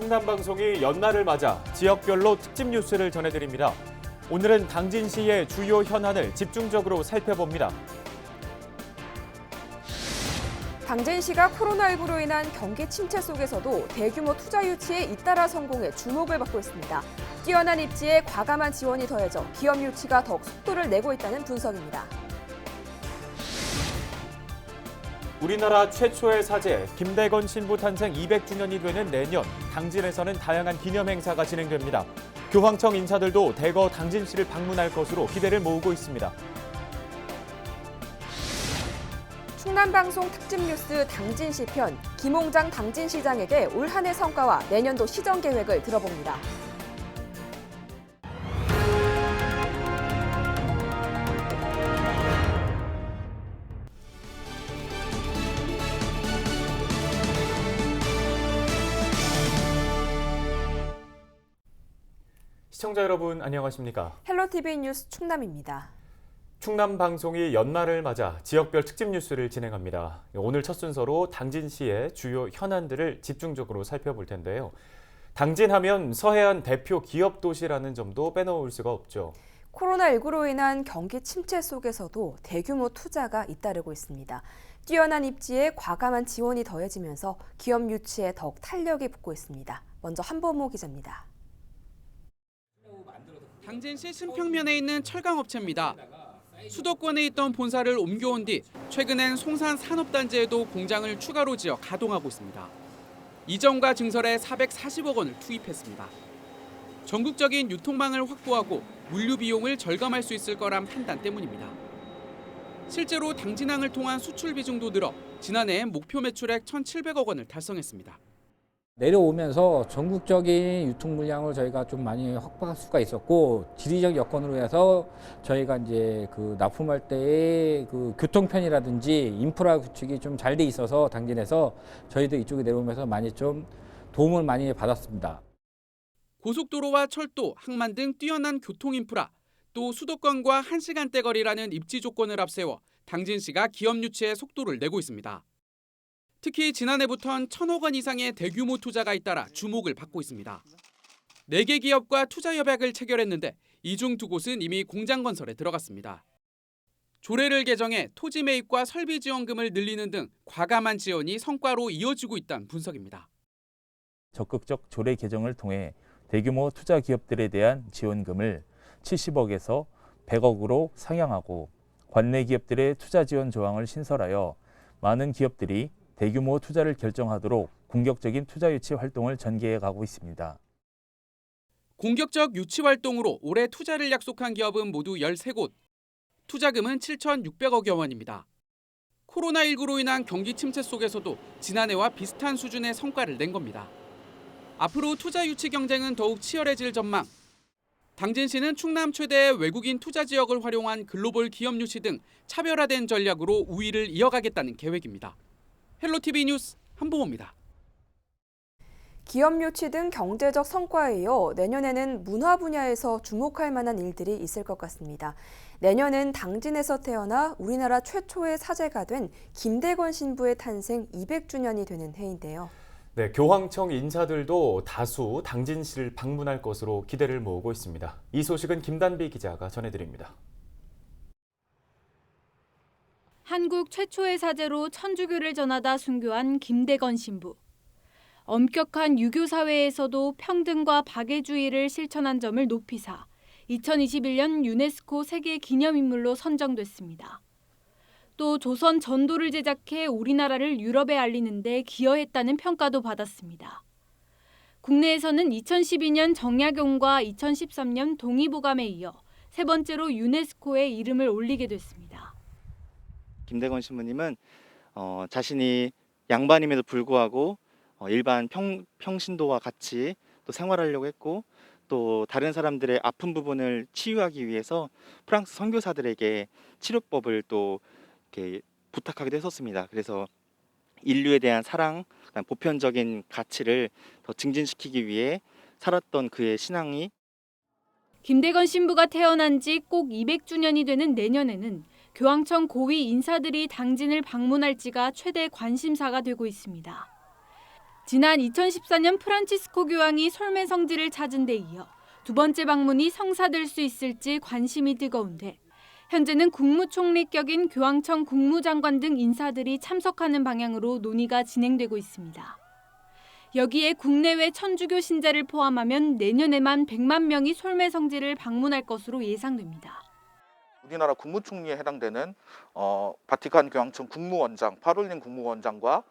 충남방송이 연말을 맞아 지역별로 특집 뉴스를 전해드립니다. 오늘은 당진시의 주요 현안을 집중적으로 살펴봅니다. 당진시가 코로나19로 인한 경기 침체 속에서도 대규모 투자 유치에 잇따라 성공해 주목을 받고 있습니다. 뛰어난 입지에 과감한 지원이 더해져 기업 유치가 더욱 속도를 내고 있다는 분석입니다. 우리나라 최초의 사제 김대건 신부 탄생 200주년이 되는 내년, 당진에서는 다양한 기념 행사가 진행됩니다. 교황청 인사들도 대거 당진시를 방문할 것으로 기대를 모으고 있습니다. 충남방송 특집 뉴스 당진시 편, 김홍장 당진시장에게 올 한 해 성과와 내년도 시정 계획을 들어봅니다. 시청자 여러분 안녕하십니까? 헬로티비 뉴스 충남입니다. 충남방송이 연말을 맞아 지역별 특집 뉴스를 진행합니다. 오늘 첫 순서로 당진시의 주요 현안들을 집중적으로 살펴볼 텐데요. 당진하면 서해안 대표 기업 도시라는 점도 빼놓을 수가 없죠. 코로나19로 인한 경기 침체 속에서도 대규모 투자가 잇따르고 있습니다. 뛰어난 입지에 과감한 지원이 더해지면서 기업 유치에 더욱 탄력이 붙고 있습니다. 먼저 한보모 기자입니다. 당진시 신평면에 있는 철강업체입니다. 수도권에 있던 본사를 옮겨온 뒤 최근엔 송산 산업단지에도 공장을 추가로 지어 가동하고 있습니다. 이전과 증설에 440억 원을 투입했습니다. 전국적인 유통망을 확보하고 물류 비용을 절감할 수 있을 거란 판단 때문입니다. 실제로 당진항을 통한 수출 비중도 늘어 지난해 목표 매출액 1,700억 원을 달성했습니다. 내려오면서 전국적인 유통 물량을 저희가 좀 많이 확보할 수가 있었고, 지리적 여건으로 해서 저희가 이제 그 납품할 때의 그 교통편이라든지 인프라 구축이 좀 잘 돼 있어서 당진에서 저희도 이쪽에 내려오면서 많이 좀 도움을 많이 받았습니다. 고속도로와 철도, 항만 등 뛰어난 교통 인프라, 또 수도권과 1시간대 거리라는 입지 조건을 앞세워 당진시가 기업 유치에 속도를 내고 있습니다. 특히 지난해부터는 1,000억 원 이상의 대규모 투자가 잇따라 주목을 받고 있습니다. 4개 기업과 투자 협약을 체결했는데 이 중 2곳은 이미 공장 건설에 들어갔습니다. 조례를 개정해 토지 매입과 설비 지원금을 늘리는 등 과감한 지원이 성과로 이어지고 있다는 분석입니다. 적극적 조례 개정을 통해 대규모 투자 기업들에 대한 지원금을 70억에서 100억으로 상향하고 관내 기업들의 투자 지원 조항을 신설하여 많은 기업들이 대규모 투자를 결정하도록 공격적인 투자 유치 활동을 전개해 가고 있습니다. 공격적 유치 활동으로 올해 투자를 약속한 기업은 모두 13곳, 투자금은 7,600억여 원입니다. 코로나19로 인한 경기 침체 속에서도 지난해와 비슷한 수준의 성과를 낸 겁니다. 앞으로 투자 유치 경쟁은 더욱 치열해질 전망. 당진시는 충남 최대의 외국인 투자 지역을 활용한 글로벌 기업 유치 등 차별화된 전략으로 우위를 이어가겠다는 계획입니다. 헬로티비 뉴스 한보모입니다. 기업 유치 등 경제적 성과에 이어 내년에는 문화 분야에서 주목할 만한 일들이 있을 것 같습니다. 내년은 당진에서 태어나 우리나라 최초의 사제가 된 김대건 신부의 탄생 200주년이 되는 해인데요. 네, 교황청 인사들도 다수 당진시를 방문할 것으로 기대를 모으고 있습니다. 이 소식은 김단비 기자가 전해드립니다. 한국 최초의 사제로 천주교를 전하다 순교한 김대건 신부. 엄격한 유교 사회에서도 평등과 박애주의를 실천한 점을 높이사 2021년 유네스코 세계 기념인물로 선정됐습니다. 또 조선 전도를 제작해 우리나라를 유럽에 알리는 데 기여했다는 평가도 받았습니다. 국내에서는 2012년 정약용과 2013년 동의보감에 이어 세 번째로 유네스코에 이름을 올리게 됐습니다. 김대건 신부님은 자신이 양반임에도 불구하고 일반 평신도와 같이 또 생활하려고 했고, 또 다른 사람들의 아픈 부분을 치유하기 위해서 프랑스 선교사들에게 치료법을 또 이렇게 부탁하기도 했었습니다. 그래서 인류에 대한 사랑, 보편적인 가치를 더 증진시키기 위해 살았던 그의 신앙이 김대건 신부가 태어난 지 꼭 200주년이 되는 내년에는 교황청 고위 인사들이 당진을 방문할지가 최대 관심사가 되고 있습니다. 지난 2014년 프란치스코 교황이 솔메 성지를 찾은 데 이어 두 번째 방문이 성사될 수 있을지 관심이 뜨거운데 현재는 국무총리격인 교황청 국무장관 등 인사들이 참석하는 방향으로 논의가 진행되고 있습니다. 여기에 국내외 천주교 신자를 포함하면 내년에만 100만 명이 솔메 성지를 방문할 것으로 예상됩니다. 우리나라 국무총리에 해당되는 바티칸 교황청 국무원장, 파롤린 국무원장과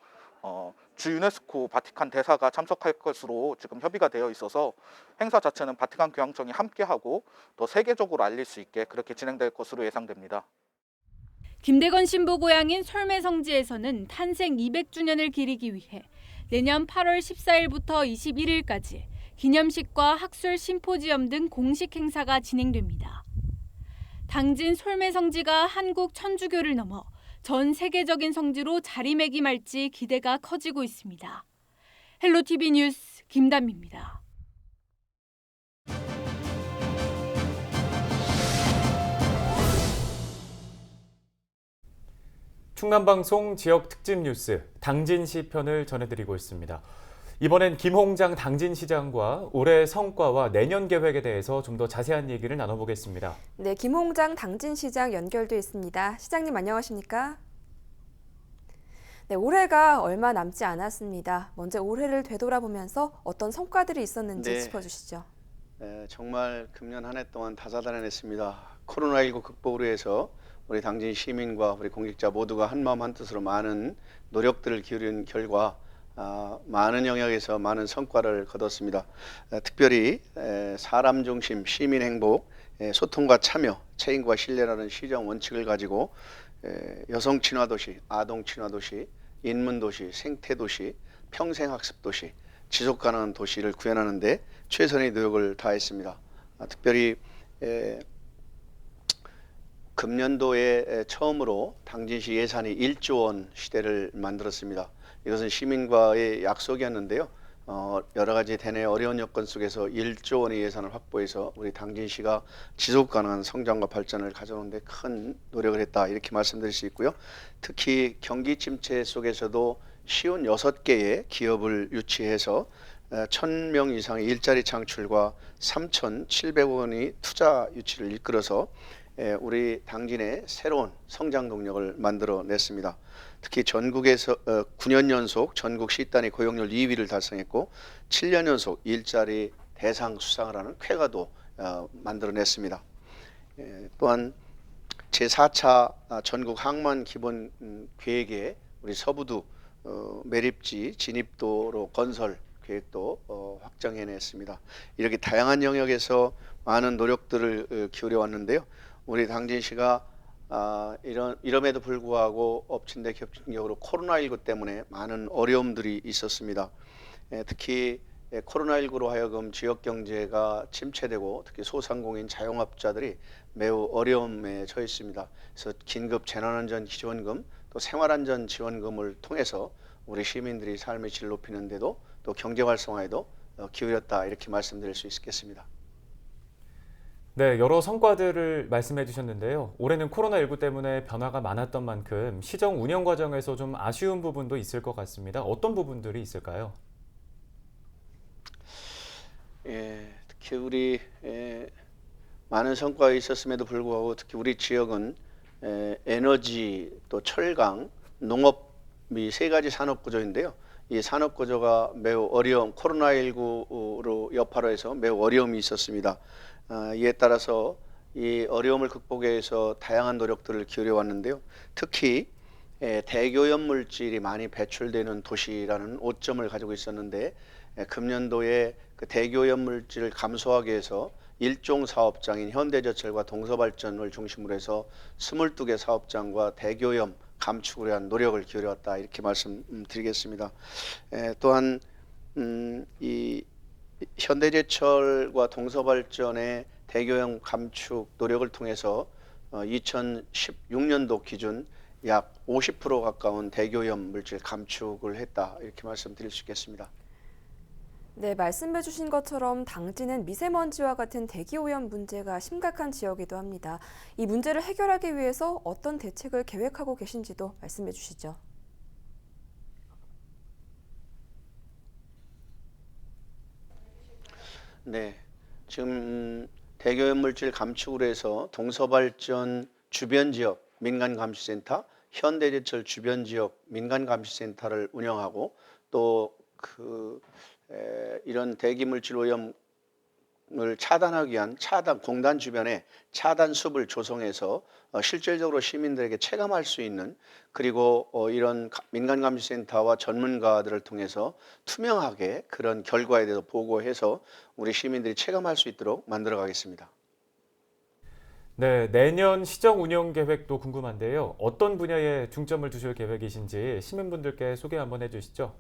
주 유네스코 바티칸 대사가 참석할 것으로 지금 협의가 되어 있어서 행사 자체는 바티칸 교황청이 함께하고 더 세계적으로 알릴 수 있게 그렇게 진행될 것으로 예상됩니다. 김대건 신부 고향인 솔메 성지에서는 탄생 200주년을 기리기 위해 내년 8월 14일부터 21일까지 기념식과 학술 심포지엄 등 공식 행사가 진행됩니다. 당진 솔메 성지가 한국 천주교를 넘어 전 세계적인 성지로 자리매김할지 기대가 커지고 있습니다. 헬로티비 뉴스 김단미입니다. 충남방송 지역 특집 뉴스 당진시 편을 전해드리고 있습니다. 이번엔 김홍장 당진시장과 올해 성과와 내년 계획에 대해서 좀 더 자세한 얘기를 나눠보겠습니다. 네, 김홍장 당진시장 연결돼 있습니다. 시장님 안녕하십니까? 네, 올해가 얼마 남지 않았습니다. 먼저 올해를 되돌아보면서 어떤 성과들이 있었는지 네. 짚어주시죠. 정말 금년 한 해 동안 다사다난했습니다. 코로나19 극복으로 해서 우리 당진 시민과 우리 공직자 모두가 한마음 한뜻으로 많은 노력들을 기울인 결과 많은 영역에서 많은 성과를 거뒀습니다. 특별히 사람 중심, 시민 행복, 소통과 참여, 책임과 신뢰라는 시정 원칙을 가지고 여성 친화 도시, 아동 친화 도시, 인문 도시, 생태 도시, 평생 학습 도시, 지속 가능한 도시를 구현하는 데 최선의 노력을 다했습니다. 특별히 금년도에 처음으로 당진시 예산이 1조 원 시대를 만들었습니다. 이것은 시민과의 약속이었는데요. 여러 가지 대내 어려운 여건 속에서 1조 원의 예산을 확보해서 우리 당진시가 지속 가능한 성장과 발전을 가져오는 데 큰 노력을 했다, 이렇게 말씀드릴 수 있고요. 특히 경기 침체 속에서도 쉬운 6개의 기업을 유치해서 1,000명 이상의 일자리 창출과 3,700억 원의 투자 유치를 이끌어서 우리 당진의 새로운 성장 동력을 만들어냈습니다. 특히 전국에서 9년 연속 전국 시단위 고용률 2위를 달성했고 7년 연속 일자리 대상 수상을 하는 쾌가도 만들어냈습니다. 또한 제4차 전국 항만 기본 계획에 우리 서부두 매립지 진입도로 건설 계획도 확정해냈습니다. 이렇게 다양한 영역에서 많은 노력들을 기울여 왔는데요. 우리 당진시가 이럼에도 불구하고 엎친 데 겹친 격으로 코로나19 때문에 많은 어려움들이 있었습니다. 특히 코로나19로 하여금 지역 경제가 침체되고 특히 소상공인 자영업자들이 매우 어려움에 처했습니다. 그래서 긴급 재난안전 지원금 또 생활안전 지원금을 통해서 우리 시민들이 삶의 질을 높이는 데도 또 경제 활성화에도 기울였다, 이렇게 말씀드릴 수 있겠습니다. 네, 여러 성과들을 말씀해 주셨는데요. 올해는 코로나19 때문에 변화가 많았던 만큼 시정 운영 과정에서 좀 아쉬운 부분도 있을 것 같습니다. 어떤 부분들이 있을까요? 특히 우리 많은 성과가 있었음에도 불구하고 특히 우리 지역은 에너지 또 철강, 농업이 세 가지 산업 구조인데요. 이 산업 구조가 매우 코로나19로 여파로 해서 매우 어려움이 있었습니다. 이에 따라서 이 어려움을 극복하기 위해서 다양한 노력들을 기울여 왔는데요. 특히 대기오염 물질이 많이 배출되는 도시라는 오점을 가지고 있었는데 금년도에 그 대기오염 물질을 감소하기 위해서 일종 사업장인 현대제철과 동서발전을 중심으로 해서 22개 사업장과 대기오염 감축을 위한 노력을 기울여왔다, 이렇게 말씀드리겠습니다. 또한 이 현대제철과 동서발전의 대기오염 감축 노력을 통해서 2016년도 기준 약 50% 가까운 대기오염 물질 감축을 했다, 이렇게 말씀드릴 수 있겠습니다. 네, 말씀해 주신 것처럼 당진은 미세먼지와 같은 대기오염 문제가 심각한 지역이기도 합니다. 이 문제를 해결하기 위해서 어떤 대책을 계획하고 계신지도 말씀해 주시죠. 네, 지금 대기오염물질 감축으로 해서 동서발전 주변 지역 민간감시센터, 현대제철 주변 지역 민간감시센터를 운영하고 또 이런 대기물질 오염을 차단하기 위한 공단 주변에 차단숲을 조성해서 실질적으로 시민들에게 체감할 수 있는, 그리고 이런 민간감시센터와 전문가들을 통해서 투명하게 그런 결과에 대해서 보고해서 우리 시민들이 체감할 수 있도록 만들어 가겠습니다. 네, 내년 시정 운영 계획도 궁금한데요. 어떤 분야에 중점을 두실 계획이신지 시민분들께 소개 한번 해주시죠.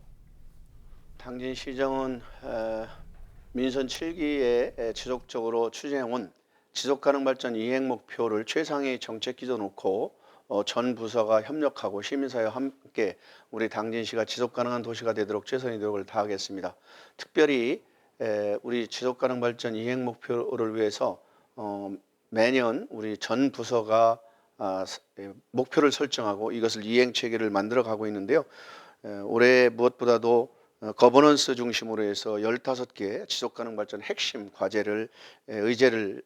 당진시정은 민선 7기에 지속적으로 추진해온 지속가능 발전 이행 목표를 최상의 정책 기조 놓고 전 부서가 협력하고 시민사회와 함께 우리 당진시가 지속가능한 도시가 되도록 최선의 노력을 다하겠습니다. 특별히 우리 지속가능 발전 이행 목표를 위해서 매년 우리 전 부서가 목표를 설정하고 이것을 이행 체계를 만들어 가고 있는데요. 올해 무엇보다도 거버넌스 중심으로 해서 15개 지속가능 발전 핵심 과제를 의제를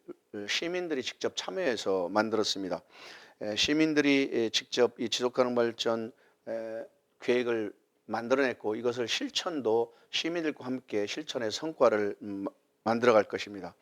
시민들이 직접 참여해서 만들었습니다. 시민들이 직접 이 지속가능 발전 계획을 만들어냈고 이것을 실천도 시민들과 함께 실천의 성과를 만들어갈 것입니다.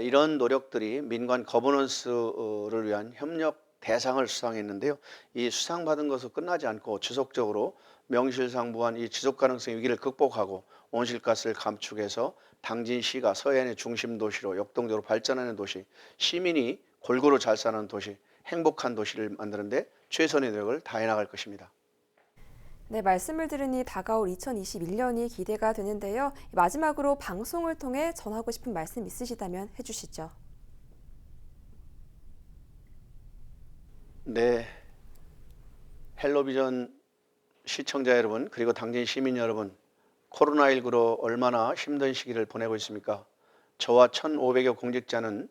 이런 노력들이 민관 거버넌스를 위한 협력 대상을 수상했는데요. 이 수상받은 것은 끝나지 않고 지속적으로 명실상부한 이 지속가능성 위기를 극복하고 온실가스를 감축해서 당진시가 서해안의 중심 도시로 역동적으로 발전하는 도시, 시민이 골고루 잘 사는 도시, 행복한 도시를 만드는 데 최선의 노력을 다해 나갈 것입니다. 네, 말씀을 들으니 다가올 2021년이 기대가 되는데요. 마지막으로 방송을 통해 전하고 싶은 말씀 있으시다면 해주시죠. 네, 헬로비전 시청자 여러분, 그리고 당진 시민 여러분, 코로나19로 얼마나 힘든 시기를 보내고 있습니까? 저와 1,500여 공직자는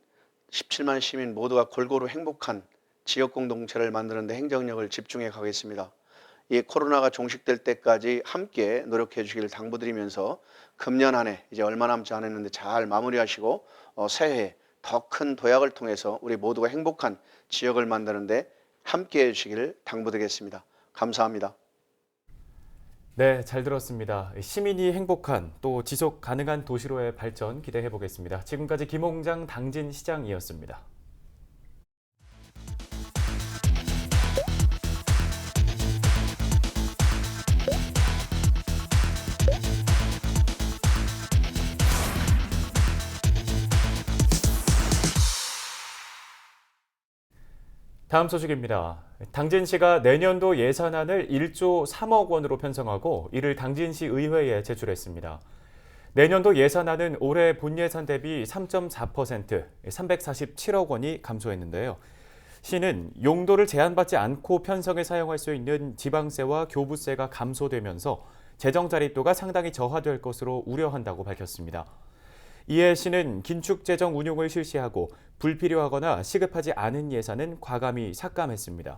17만 시민 모두가 골고루 행복한 지역 공동체를 만드는 데 행정력을 집중해 가겠습니다. 이 코로나가 종식될 때까지 함께 노력해 주시길 당부드리면서 금년 한 해 이제 얼마 남지 않았는데 잘 마무리하시고 새해 더 큰 도약을 통해서 우리 모두가 행복한 지역을 만드는 데 함께 해 주시기를 당부드리겠습니다. 감사합니다. 네, 잘 들었습니다. 시민이 행복한 또 지속 가능한 도시로의 발전 기대해 보겠습니다. 지금까지 김홍장 당진시장이었습니다. 다음 소식입니다. 당진시가 내년도 예산안을 1조 3억 원으로 편성하고 이를 당진시 의회에 제출했습니다. 내년도 예산안은 올해 본 예산 대비 3.4%, 347억 원이 감소했는데요. 시는 용도를 제한받지 않고 편성에 사용할 수 있는 지방세와 교부세가 감소되면서 재정 자립도가 상당히 저하될 것으로 우려한다고 밝혔습니다. 이에 시는 긴축 재정 운용을 실시하고 불필요하거나 시급하지 않은 예산은 과감히 삭감했습니다.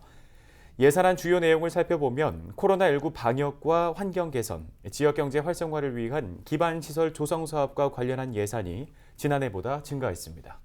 예산안 주요 내용을 살펴보면 코로나19 방역과 환경 개선, 지역경제 활성화를 위한 기반시설 조성 사업과 관련한 예산이 지난해보다 증가했습니다.